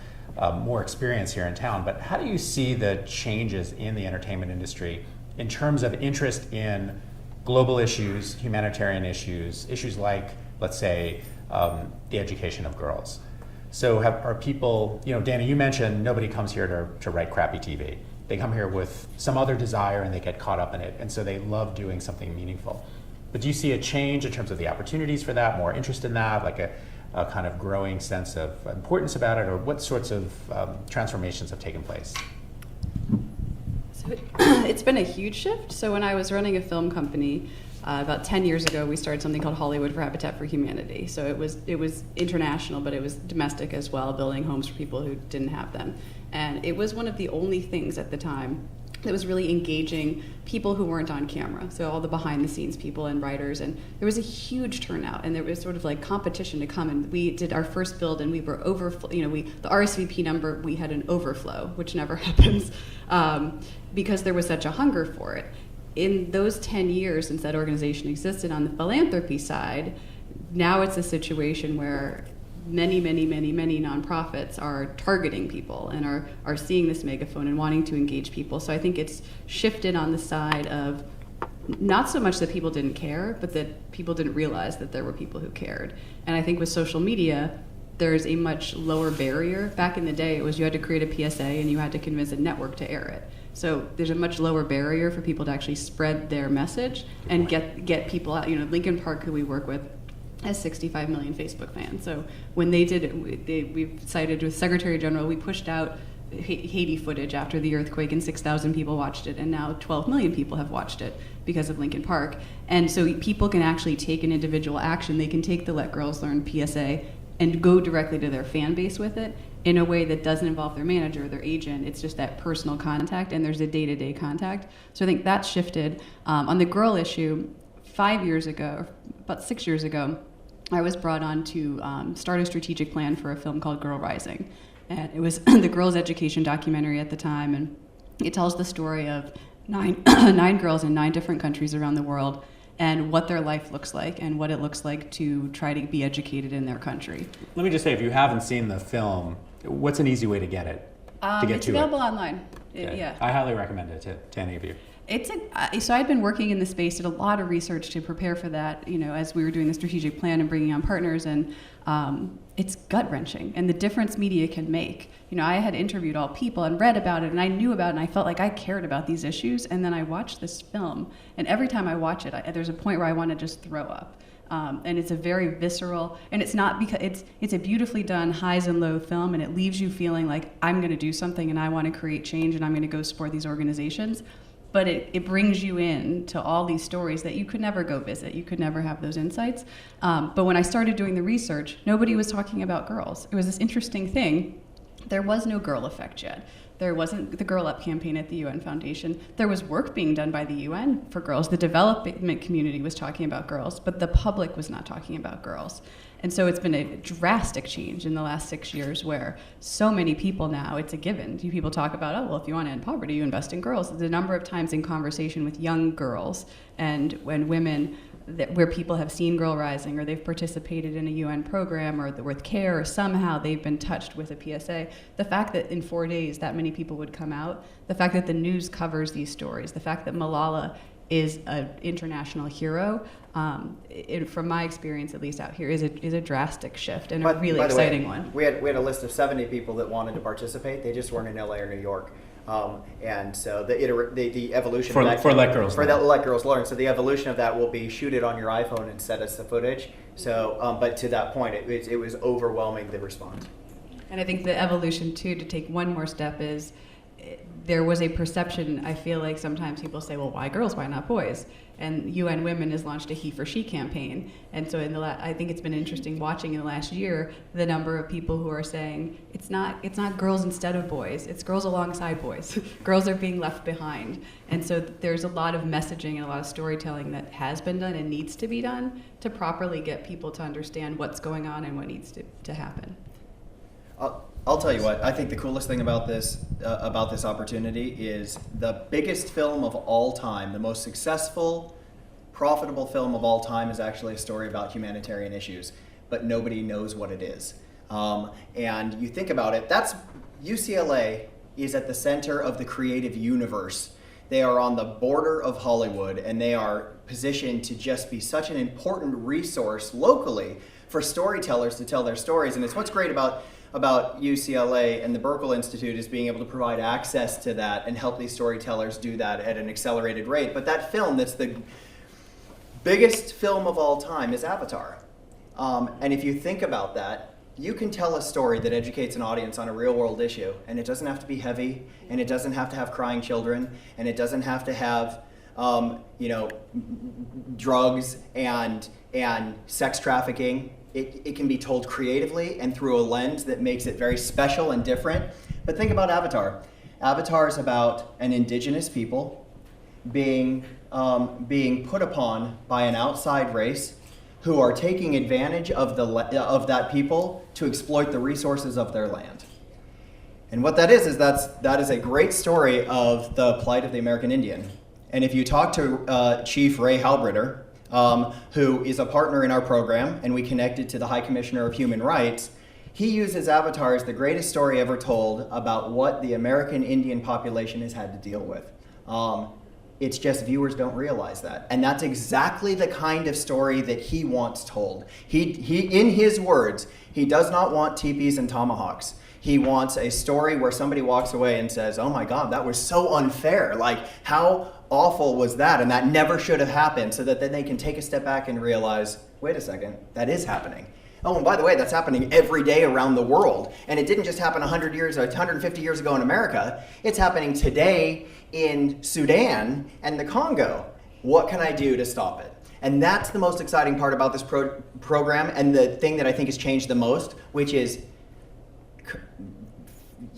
more experience here in town. But how do you see the changes in the entertainment industry in terms of interest in global issues, humanitarian issues like, let's say, the education of girls? So are people, Danny, you mentioned nobody comes here to write crappy TV. They come here with some other desire and they get caught up in it, and so they love doing something meaningful. But do you see a change in terms of the opportunities for that, more interest in that, like a kind of growing sense of importance about it, or what sorts of transformations have taken place? So it's been a huge shift. So when I was running a film company, about 10 years ago, we started something called Hollywood for Habitat for Humanity. So it was international, but it was domestic as well, building homes for people who didn't have them. And it was one of the only things at the time that was really engaging people who weren't on camera. So all the behind the scenes people and writers, and there was a huge turnout, and there was sort of like competition to come. And we did our first build, and we were the RSVP number, we had an overflow, which never happens, because there was such a hunger for it. In those 10 years since that organization existed on the philanthropy side, now it's a situation where many nonprofits are targeting people and are seeing this megaphone and wanting to engage people. So I think it's shifted on the side of not so much that people didn't care, but that people didn't realize that there were people who cared. And I think with social media, there's a much lower barrier. Back in the day, it was you had to create a PSA and you had to convince a network to air it. So there's a much lower barrier for people to actually spread their message and get people out. Lincoln Park, who we work with, has 65 million Facebook fans. So when they did it, we've cited with Secretary General, we pushed out Haiti footage after the earthquake, and 6,000 people watched it, and now 12 million people have watched it because of Lincoln Park. And so people can actually take an individual action. They can take the Let Girls Learn PSA and go directly to their fan base with it in a way that doesn't involve their manager or their agent. It's just that personal contact, and there's a day-to-day contact. So I think that's shifted. On the girl issue, 5 years ago, or about 6 years ago, I was brought on to start a strategic plan for a film called Girl Rising. And it was the girls' education documentary at the time, and it tells the story of nine girls in 9 different countries around the world and what their life looks like and what it looks like to try to be educated in their country. Let me just say, if you haven't seen the film, what's an easy way to get it? It's available online. Okay. Yeah. I highly recommend it to any of you. So I'd been working in the space, did a lot of research to prepare for that, as we were doing the strategic plan and bringing on partners, and it's gut-wrenching, and the difference media can make. I had interviewed all people and read about it, and I knew about it, and I felt like I cared about these issues, and then I watched this film, and every time I watch it, there's a point where I want to just throw up. And it's a very visceral, and it's not because it's a beautifully done highs and low film, and it leaves you feeling like I'm going to do something and I want to create change and I'm going to go support these organizations. But it brings you in to all these stories that you could never go visit. You could never have those insights. But when I started doing the research, nobody was talking about girls. It was this interesting thing. There was no girl effect yet. There wasn't the Girl Up campaign at the UN Foundation. There was work being done by the UN for girls. The development community was talking about girls, but the public was not talking about girls. And so it's been a drastic change in the last 6 years where so many people now, it's a given. People talk about, if you want to end poverty, you invest in girls. The number of times in conversation with young girls and when women, where people have seen Girl Rising or they've participated in a UN program or with CARE or somehow they've been touched with a PSA, the fact that in 4 days that many people would come out, the fact that the news covers these stories, the fact that Malala is an international hero, from my experience at least out here, is a drastic shift and a really exciting one. We had a list of 70 people that wanted to participate. They just weren't in LA or New York. And so the evolution for Let Girls Learn. So the evolution of that will be shoot it on your iPhone and send us the footage. So, but to that point, it was overwhelming, the response. And I think the evolution too, to take one more step, is there was a perception. I feel like sometimes people say, well, why girls? Why not boys? And UN Women has launched a He for She campaign. And so I think it's been interesting watching in the last year the number of people who are saying it's not girls instead of boys, it's girls alongside boys. Girls are being left behind. And so there's a lot of messaging and a lot of storytelling that has been done and needs to be done to properly get people to understand what's going on and what needs to happen. I'll tell you what, I think the coolest thing about this opportunity is the biggest film of all time, the most successful, profitable film of all time is actually a story about humanitarian issues, but nobody knows what it is. And you think about it, UCLA is at the center of the creative universe. They are on the border of Hollywood, and they are positioned to just be such an important resource locally for storytellers to tell their stories. And it's what's great about UCLA and the Burkle Institute is being able to provide access to that and help these storytellers do that at an accelerated rate. But that film that's the biggest film of all time is Avatar. And if you think about that, you can tell a story that educates an audience on a real world issue, and it doesn't have to be heavy, and it doesn't have to have crying children, and it doesn't have to have drugs and sex trafficking. It can be told creatively and through a lens that makes it very special and different. But think about Avatar. Avatar is about an indigenous people being put upon by an outside race who are taking advantage of that people to exploit the resources of their land. And what that is that is a great story of the plight of the American Indian. And if you talk to Chief Ray Halbritter, who is a partner in our program, and we connected to the High Commissioner of Human Rights, he uses Avatar as the greatest story ever told about what the American Indian population has had to deal with. It's just viewers don't realize that. And that's exactly the kind of story that he wants told. He in his words, he does not want teepees and tomahawks. He wants a story where somebody walks away and says, oh my God, that was so unfair. Like, how awful was that? And that never should have happened, so that then they can take a step back and realize, wait a second, that is happening. Oh, and by the way, that's happening every day around the world. And it didn't just happen 100 years or 150 years ago in America. It's happening today in Sudan and the Congo. What can I do to stop it? And that's the most exciting part about this program, and the thing that I think has changed the most, which is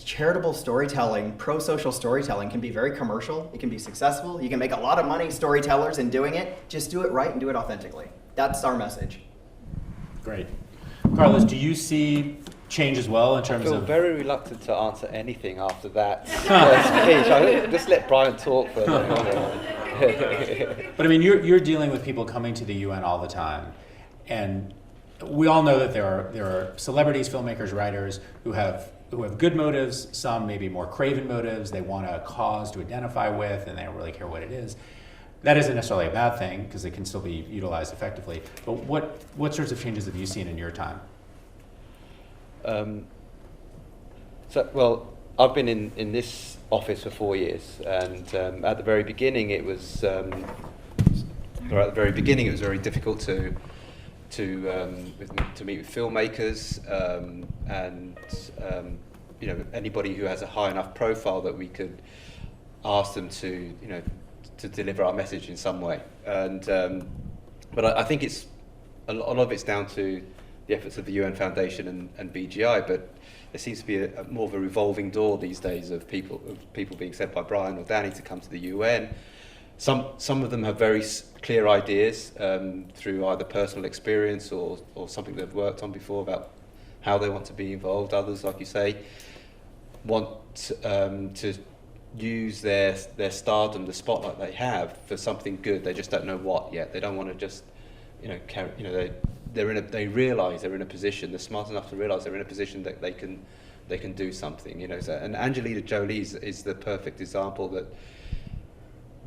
charitable storytelling, pro-social storytelling can be very commercial. It can be successful. You can make a lot of money, storytellers, in doing it. Just do it right and do it authentically. That's our message. Great. Carlos, do you see change as well in terms I feel of... very reluctant to answer anything after that speech. I just let Brian talk for a minute. But I mean, you're dealing with people coming to the UN all the time, and we all know that there are celebrities, filmmakers, writers who have good motives, some maybe more craven motives. They want a cause to identify with, and they don't really care what it is. That isn't necessarily a bad thing, because it can still be utilized effectively. But what sorts of changes have you seen in your time? Well, I've been in this office for 4 years, and at the very beginning it was very difficult to meet with filmmakers and anybody who has a high enough profile that we could ask them to deliver our message in some way. And but I think it's a lot of it's down to the efforts of the UN Foundation and BGI, but there seems to be more of a revolving door these days of people being sent by Brian or Danny to come to the UN. Some of them have very clear ideas through either personal experience or something they've worked on before about how they want to be involved. Others, like you say, want to use their stardom, the spotlight they have, for something good. They just don't know what yet. They don't want to just they realise they're in a position. They're smart enough to realise they're in a position that they can do something. And Angelina Jolie is the perfect example that.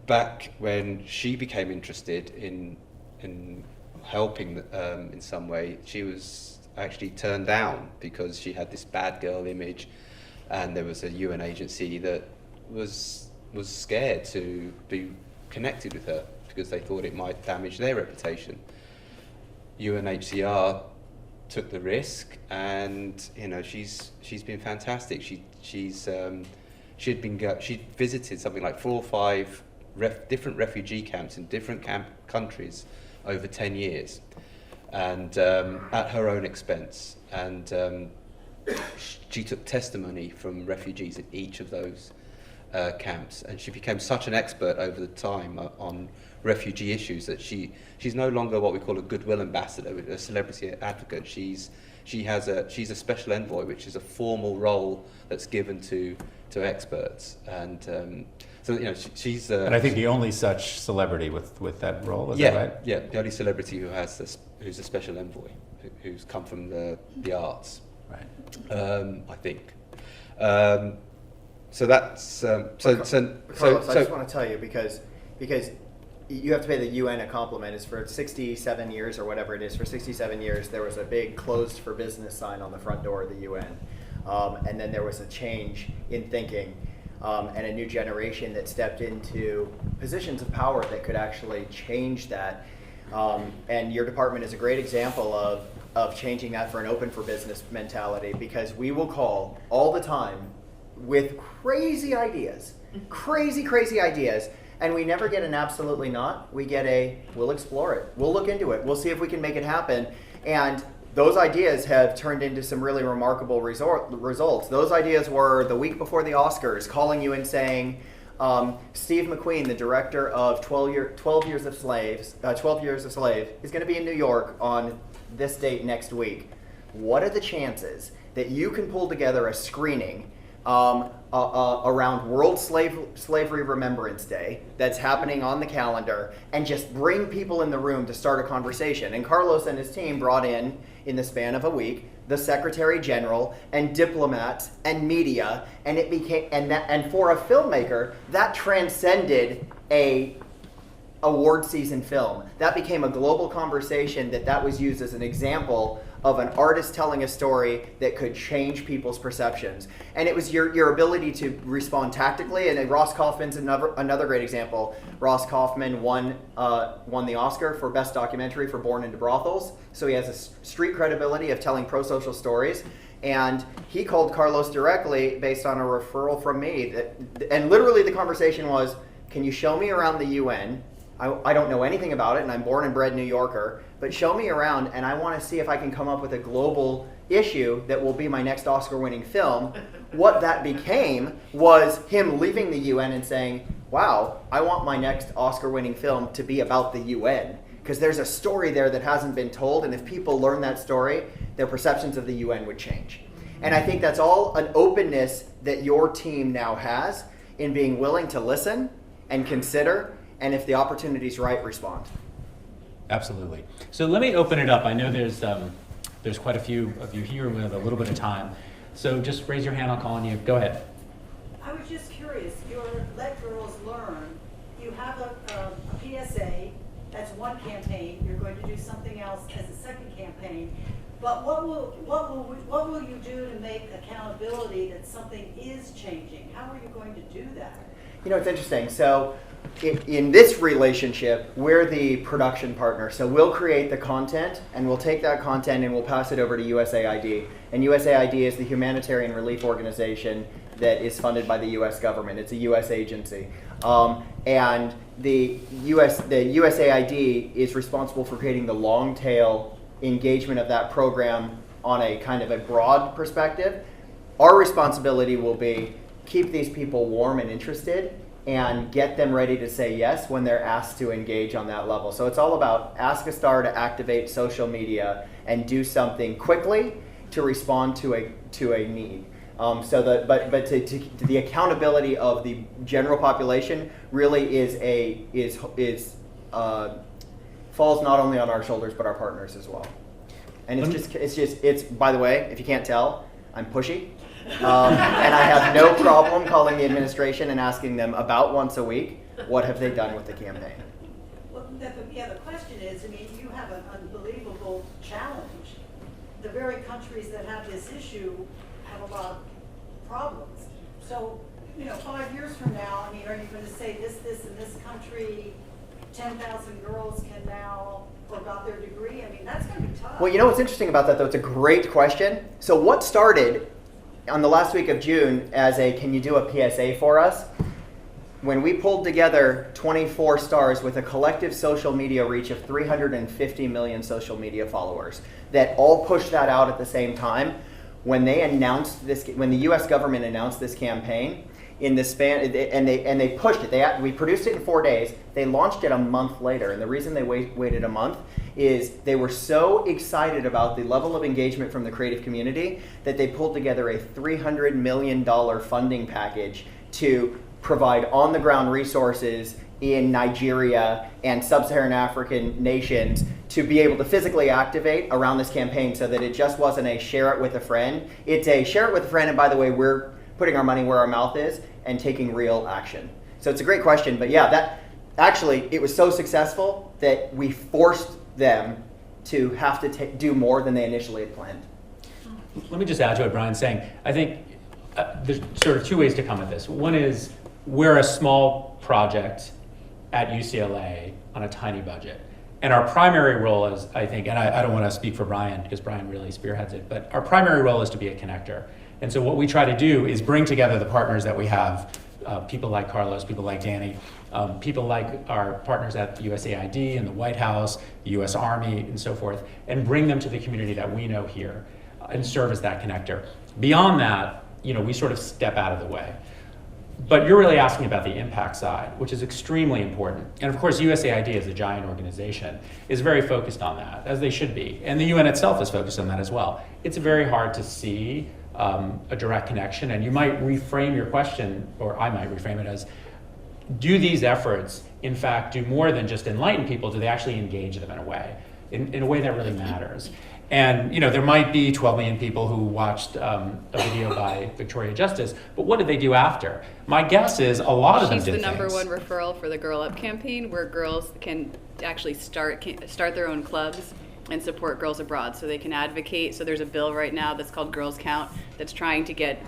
Back when she became interested in helping in some way, she was actually turned down because she had this bad girl image, and there was a UN agency that was scared to be connected with her because they thought it might damage their reputation. UNHCR took the risk, and she's been fantastic. She'd visited something like 4 or 5 different refugee camps in different countries over 10 years, and at her own expense. And she took testimony from refugees at each of those camps, and she became such an expert over the time on refugee issues that she's no longer what we call a goodwill ambassador, a celebrity advocate. She's a special envoy, which is a formal role that's given to experts. And so she's. And I think the only such celebrity with that role, is that right? Yeah, the only celebrity who's a special envoy, who's come from the arts. Right. I think. So that's Carlos, I just want to tell you because you have to pay the UN a compliment. It's for 67 years or whatever it is. For 67 years, there was a big "closed for business" sign on the front door of the UN, and then there was a change in thinking. And a new generation that stepped into positions of power that could actually change that. And your department is a great example of changing that for an open for business mentality, because we will call all the time with crazy ideas, crazy ideas, and we never get an absolutely not. We get we'll explore it, we'll look into it, we'll see if we can make it happen. And those ideas have turned into some really remarkable results. Those ideas were the week before the Oscars, calling you and saying, Steve McQueen, the director of 12 Years a Slave, is going to be in New York on this date next week. What are the chances that you can pull together a screening around World Slavery Remembrance Day that's happening on the calendar, and just bring people in the room to start a conversation? And Carlos and his team brought in the span of a week, the Secretary General and diplomats and media, and it became and for a filmmaker that transcended a award season film. That became a global conversation that was used as an example of an artist telling a story that could change people's perceptions. And it was your ability to respond tactically. And Ross Kaufman's another great example. Ross Kaufman won the Oscar for Best Documentary for Born into Brothels. So he has a street credibility of telling pro-social stories. And he called Carlos directly based on a referral from me. And literally the conversation was, can you show me around the UN? I don't know anything about it, and I'm born and bred New Yorker, but show me around, and I want to see if I can come up with a global issue that will be my next Oscar-winning film, what that became was him leaving the UN and saying, wow, I want my next Oscar-winning film to be about the UN, because there's a story there that hasn't been told, and if people learn that story, their perceptions of the UN would change. And I think that's all an openness that your team now has in being willing to listen and consider, and if the opportunity's right, respond. Absolutely. So let me open it up. I know there's quite a few of you here. We have a little bit of time. So just raise your hand, I'll call on you. Go ahead. I was just curious, your Let Girls Learn, you have a PSA, that's one campaign, you're going to do something else as a second campaign, but what will you do to make accountability that something is changing? How are you going to do that? You know, it's interesting. So in this relationship, we're the production partner. So we'll create the content, and we'll take that content and we'll pass it over to USAID. And USAID is the humanitarian relief organization that is funded by the U.S. government. It's a U.S. agency. And the USAID is responsible for creating the long tail engagement of that program on a kind of a broad perspective. Our responsibility will be keep these people warm and interested and get them ready to say yes when they're asked to engage on that level. So it's all about ask a star to activate social media and do something quickly to respond to a need. But to the accountability of the general population really falls not only on our shoulders but our partners as well. And it's by the way, if you can't tell, I'm pushy. And I have no problem calling the administration and asking them about once a week, what have they done with the campaign? Well, the question is, I mean, you have an unbelievable challenge. The very countries that have this issue have a lot of problems. So, 5 years from now, I mean, are you going to say this, in this country, 10,000 girls can now, or got their degree? I mean, that's going to be tough. Well, what's interesting about that, though? It's a great question. So what started on the last week of June as can you do a PSA for us? When we pulled together 24 stars with a collective social media reach of 350 million social media followers that all pushed that out at the same time, when they announced this, when the U.S. government announced this campaign, in the span, and they pushed it. We produced it in 4 days. They launched it a month later, and the reason they waited a month is they were so excited about the level of engagement from the creative community that they pulled together a $300 million funding package to provide on-the-ground resources in Nigeria and sub-Saharan African nations to be able to physically activate around this campaign, so that it just wasn't a share it with a friend. It's a share it with a friend, and by the way, we're putting our money where our mouth is and taking real action. So it's a great question, but yeah, that actually, it was so successful that we forced them to have to do more than they initially had planned. Let me just add to what Brian's saying. I think there's sort of two ways to come at this. One is we're a small project at UCLA on a tiny budget. And our primary role is, I think, and I don't want to speak for Brian because Brian really spearheads it, but our primary role is to be a connector. And so what we try to do is bring together the partners that we have, people like Carlos, people like Danny, people like our partners at USAID and the White House, the US Army, and so forth, and bring them to the community that we know here and serve as that connector. Beyond that, we sort of step out of the way. But you're really asking about the impact side, which is extremely important. And of course, USAID as a giant organization is very focused on that, as they should be. And the UN itself is focused on that as well. It's very hard to see a direct connection, and you might reframe your question, or I might reframe it as, do these efforts, in fact, do more than just enlighten people? Do they actually engage them in a way that really matters? And there might be 12 million people who watched a video by Victoria Justice, but what did they do after? My guess is a lot of them did She's the things. number one referral for the Girl Up campaign, where girls can actually start their own clubs and support girls abroad, so they can advocate. So there's a bill right now that's called Girls Count that's trying to get,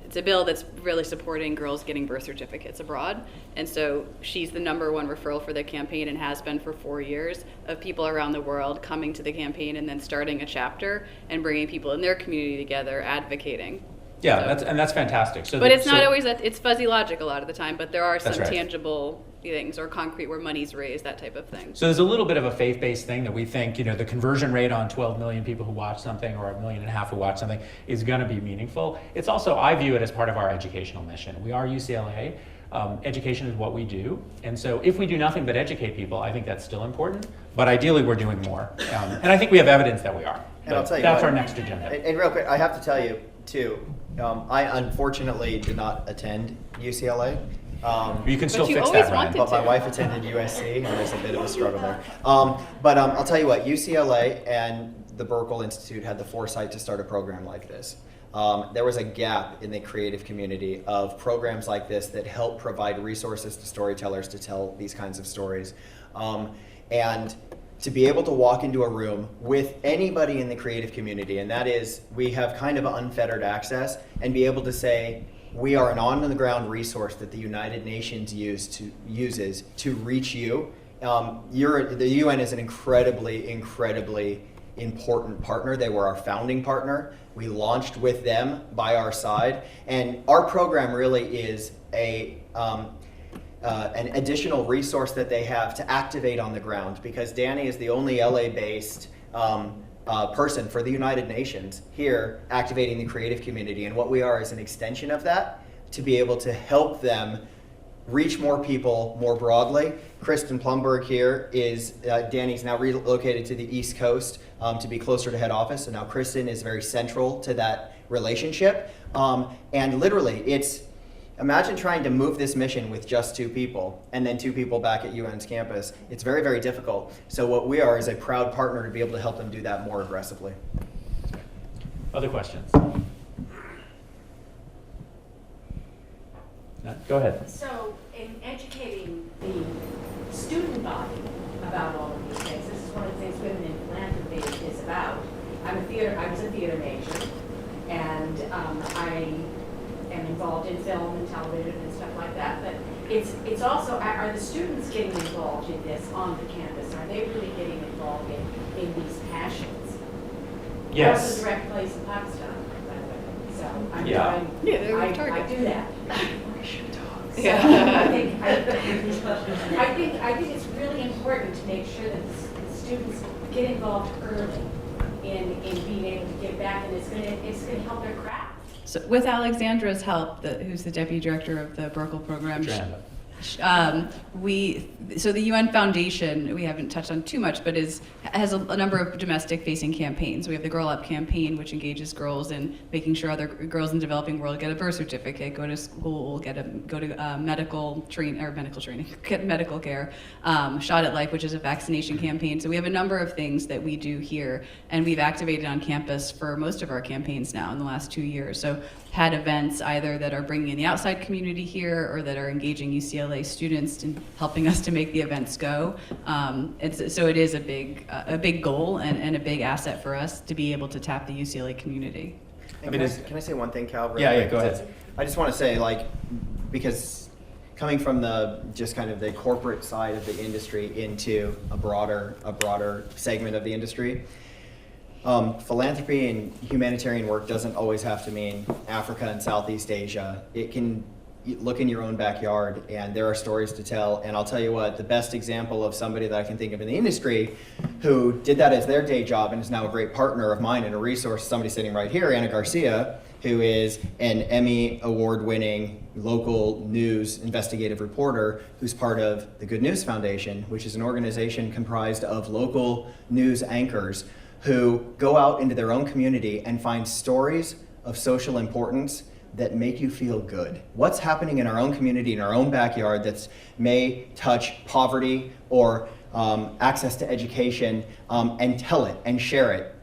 it's a bill that's really supporting girls getting birth certificates abroad. And so she's the number one referral for the campaign, and has been for 4 years, of people around the world coming to the campaign and then starting a chapter and bringing people in their community together, advocating. Yeah, that's fantastic. But it's not always that, it's fuzzy logic a lot of the time, but there are some tangible things, or concrete where money's raised, that type of thing. So there's a little bit of a faith-based thing that we think, the conversion rate on 12 million people who watch something or 1.5 million who watch something is going to be meaningful. It's also, I view it as part of our educational mission. We are UCLA. Education is what we do. And so if we do nothing but educate people, I think that's still important. But ideally, we're doing more. And I think we have evidence that we are. And I'll tell you that's what, our next agenda. And real quick, I have to tell you, too, I unfortunately did not attend UCLA. You can still fix that, Ryan. But my wife attended USC, and there's a bit of a struggle there. But I'll tell you what, UCLA and the Burkle Institute had the foresight to start a program like this. There was a gap in the creative community of programs like this that help provide resources to storytellers to tell these kinds of stories. And to be able to walk into a room with anybody in the creative community, and that is, we have kind of unfettered access, and be able to say, we are an on-the-ground resource that the United Nations uses to reach you. The UN is an incredibly, incredibly important partner. They were our founding partner. We launched with them by our side, and our program really is an additional resource that they have to activate on the ground, because Danny is the only LA-based person for the United Nations here activating the creative community, and what we are is an extension of that to be able to help them reach more people more broadly. Kristen Plumberg here is, Danny's now relocated to the East Coast to be closer to head office, and now Kristen is very central to that relationship. And literally, imagine trying to move this mission with just 2 people, and then 2 people back at UN's campus. It's very, very difficult. So what we are is a proud partner to be able to help them do that more aggressively. Other questions? No? Go ahead. So in educating the student body about all of these things, this is one of the things Women in Philanthropy is about. I was a theater major, and I am involved in film and television and stuff like that, but it's also, are the students getting involved in this on the campus? Are they really getting involved in these passions? Yes. That's a direct place in Pakistan, by the way. So I do that. We should talk. So I think it's really important to make sure that the students get involved early in being able to give back, and it's going to help their craft. So with Alexandra's help, who's the deputy director of the Burkle program, so the UN Foundation, we haven't touched on too much, but has a number of domestic-facing campaigns. We have the Girl Up campaign, which engages girls in making sure other girls in the developing world get a birth certificate, go to school, go to medical training, get medical care. Shot at Life, which is a vaccination campaign. So we have a number of things that we do here, and we've activated on campus for most of our campaigns now in the last 2 years. So had events either that are bringing in the outside community here, or that are engaging UCLA students and helping us to make the events go. So it is a big goal and a big asset for us to be able to tap the UCLA community. Can I say one thing, Cal? Yeah, go ahead. I just want to say, because coming from just kind of the corporate side of the industry into a broader segment of the industry, philanthropy and humanitarian work doesn't always have to mean Africa and Southeast Asia. It can look in your own backyard, and there are stories to tell. And I'll tell you what, the best example of somebody that I can think of in the industry who did that as their day job and is now a great partner of mine and a resource, somebody sitting right here, Anna Garcia, who is an Emmy award-winning local news investigative reporter who's part of the Good News Foundation, which is an organization comprised of local news anchors who go out into their own community and find stories of social importance that make you feel good. What's happening in our own community, in our own backyard, that may touch poverty or access to education, and tell it and share it.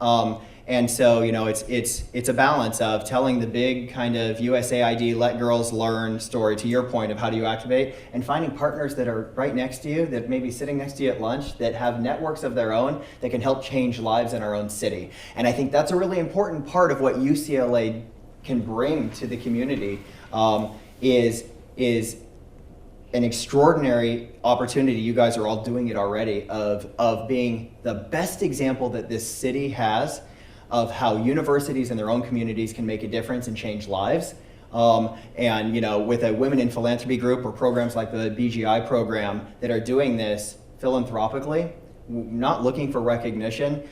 And so, it's a balance of telling the big kind of USAID Let Girls Learn story, to your point of how do you activate, and finding partners that are right next to you, that may be sitting next to you at lunch, that have networks of their own that can help change lives in our own city. And I think that's a really important part of what UCLA can bring to the community, is an extraordinary opportunity. You guys are all doing it already, of being the best example that this city has of how universities and their own communities can make a difference and change lives. And with a Women in Philanthropy group or programs like the BGI program that are doing this philanthropically, not looking for recognition,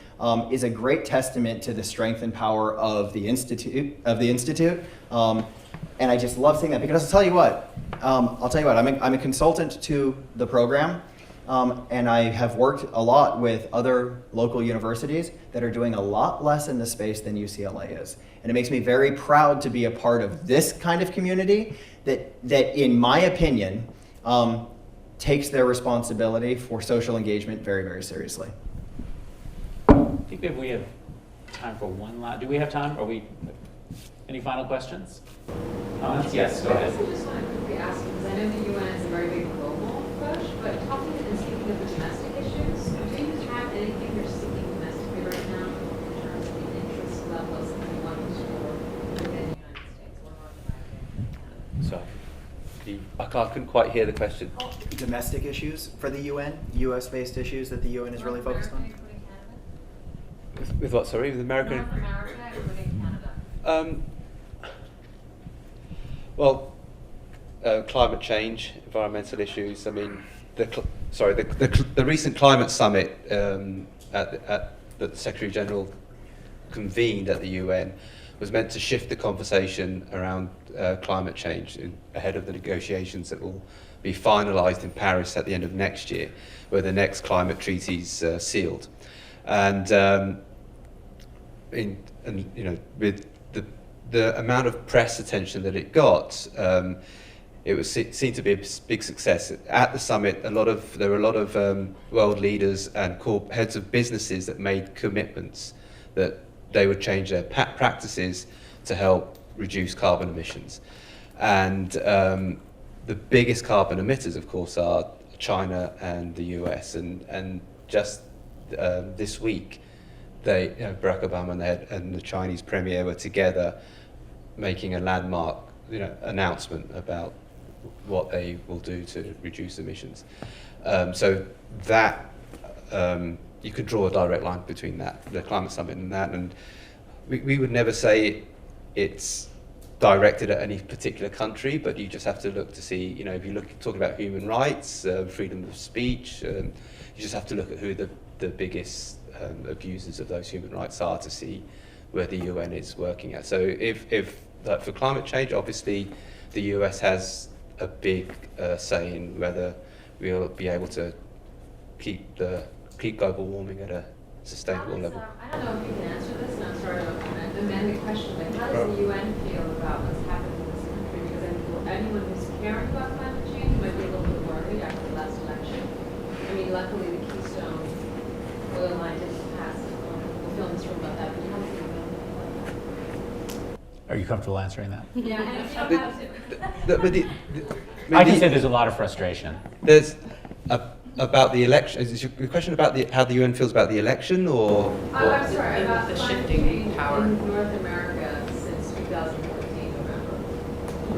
is a great testament to the strength and power of the institute. And I just love seeing that, because I'll tell you what, I'm a consultant to the program, and I have worked a lot with other local universities that are doing a lot less in the space than UCLA is. And it makes me very proud to be a part of this kind of community that in my opinion, takes their responsibility for social engagement very, very seriously. I think maybe we have time for one last. Do we have time? Any final questions? Yes, go ahead. I just want to quickly ask you, because I know the UN is a very big global approach, but talking and speaking of the domestic issues, do you have anything you're seeking domestically right now in terms of the interest level of something you want to explore within the United States or North America? Sorry. I couldn't quite hear the question. Domestic issues for the UN, US-based issues that the UN is really focused on? With what, sorry? With America? North America, including Canada. Well, climate change, environmental issues. I mean, the recent climate summit that the Secretary General convened at the UN was meant to shift the conversation around climate change ahead of the negotiations that will be finalised in Paris at the end of next year, where the next climate treaty's sealed. And with the amount of press attention that it got, it was seen to be a big success. At the summit, there were a lot of world leaders and heads of businesses that made commitments that they would change their practices to help reduce carbon emissions. And the biggest carbon emitters, of course, are China and the US. And just this week, Barack Obama and the Chinese premier were together making a landmark announcement about what they will do to reduce emissions. So that you could draw a direct line between that, the climate summit, and that. And we would never say it's directed at any particular country, but you just have to look to see, if you talk about human rights, freedom of speech, you just have to look at who the biggest abusers of those human rights are to see where the UN is working at. So if for climate change, obviously the US has a big say in whether we'll be able to keep global warming at a sustainable level. I don't know if you can answer this, and I'm sorry to amend the question, but how does the UN feel about what's happening in this country? Because anyone who's caring about climate change might be a little bit worried after the last election. I mean, luckily the Keystone oil line didn't pass. We'll feel in this room about that, but how does the UN feel about that? Are you comfortable answering that? Yeah, and if you don't have to. I can say there's a lot of frustration. There's about the election. Is your question about how the UN feels about the election, or? I'm sorry, about the climate shifting change power in North America since 2014 November.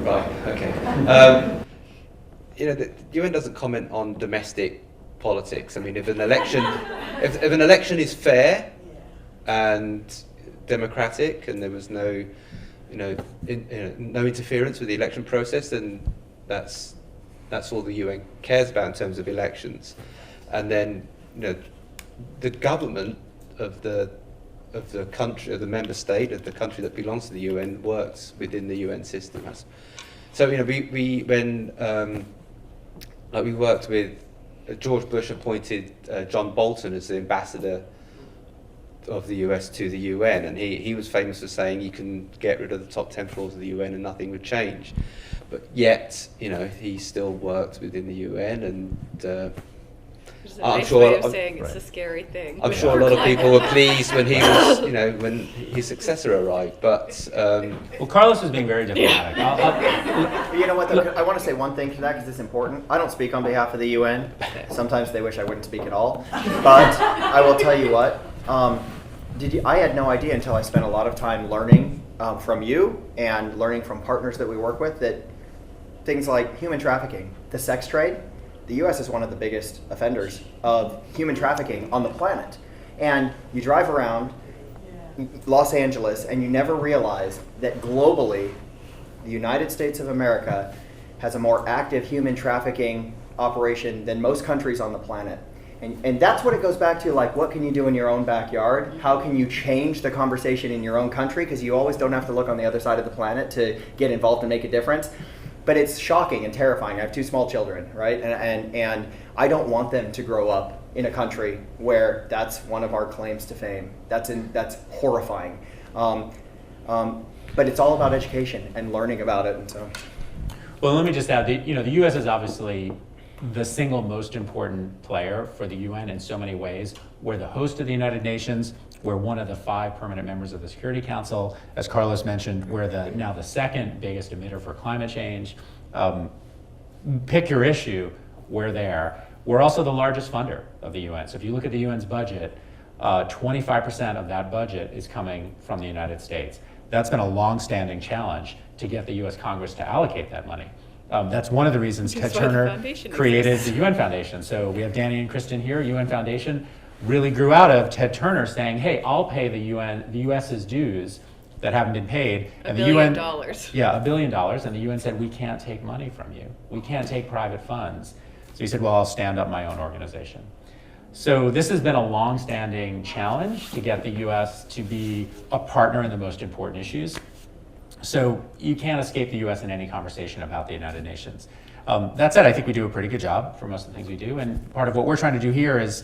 Right. Okay. The UN doesn't comment on domestic politics. I mean, if an election is fair and democratic, and there was no interference with the election process, then that's all the UN cares about in terms of elections. And then the government of the country, of the member state, of the country that belongs to the UN, works within the UN system. So we worked with George Bush appointed John Bolton as the ambassador of the US to the UN, and he was famous for saying you can get rid of the top 10 floors of the UN and nothing would change. But yet, he still worked within the UN, and Which is a nice way of saying it's a scary thing. I'm sure a lot of people were pleased when he was, when his successor arrived. But well, Carlos was being very diplomatic. You know what? Though, I want to say one thing to that because it's important. I don't speak on behalf of the UN. Sometimes they wish I wouldn't speak at all. But I will tell you what. I had no idea until I spent a lot of time learning from you and learning from partners that we work with that things like human trafficking, the sex trade, the US is one of the biggest offenders of human trafficking on the planet. And you drive around Los Angeles and you never realize that globally the United States of America has a more active human trafficking operation than most countries on the planet. And that's what it goes back to, like, what can you do in your own backyard? How can you change the conversation in your own country? Because you always don't have to look on the other side of the planet to get involved and make a difference. But it's shocking and terrifying. I have 2 small children, right? And I don't want them to grow up in a country where that's one of our claims to fame. That's horrifying. But it's all about education and learning about it. And so. Well, let me just add, the U.S. is obviously the single most important player for the UN in so many ways. We're the host of the United Nations. We're one of the 5 permanent members of the Security Council. As Carlos mentioned, we're now the 2nd biggest emitter for climate change. Pick your issue, we're there. We're also the largest funder of the UN. So if you look at the UN's budget, 25% of that budget is coming from the United States. That's been a long-standing challenge to get the US Congress to allocate that money. That's one of the reasons Ted Turner created the UN Foundation. So we have Danny and Kristen here. UN Foundation really grew out of Ted Turner saying, hey, I'll pay the US's dues that haven't been paid. And $1 billion. Yeah, $1 billion. And the UN said, we can't take money from you. We can't take private funds. So he said, well, I'll stand up my own organization. So this has been a long-standing challenge to get the US to be a partner in the most important issues. So you can't escape the US in any conversation about the United Nations. That said, I think we do a pretty good job for most of the things we do, and part of what we're trying to do here is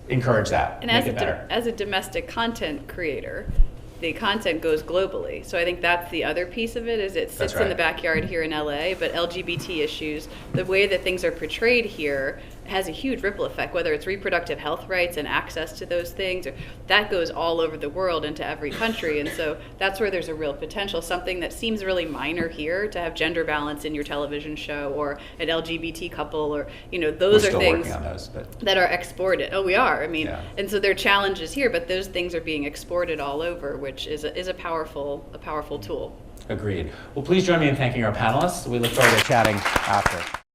encourage that, and make it better. As a domestic content creator, the content goes globally. So I think that's the other piece of it, is it sits in the backyard here in LA, but LGBT issues, the way that things are portrayed here has a huge ripple effect, whether it's reproductive health rights and access to those things, or that goes all over the world into every country. And so that's where there's a real potential, something that seems really minor here, to have gender balance in your television show, or an LGBT couple, or, those are things that are exported. Oh, we are. I mean, and so there are challenges here, but those things are being exported all over, which is a powerful tool. Agreed. Well, please join me in thanking our panelists. We look forward to chatting after.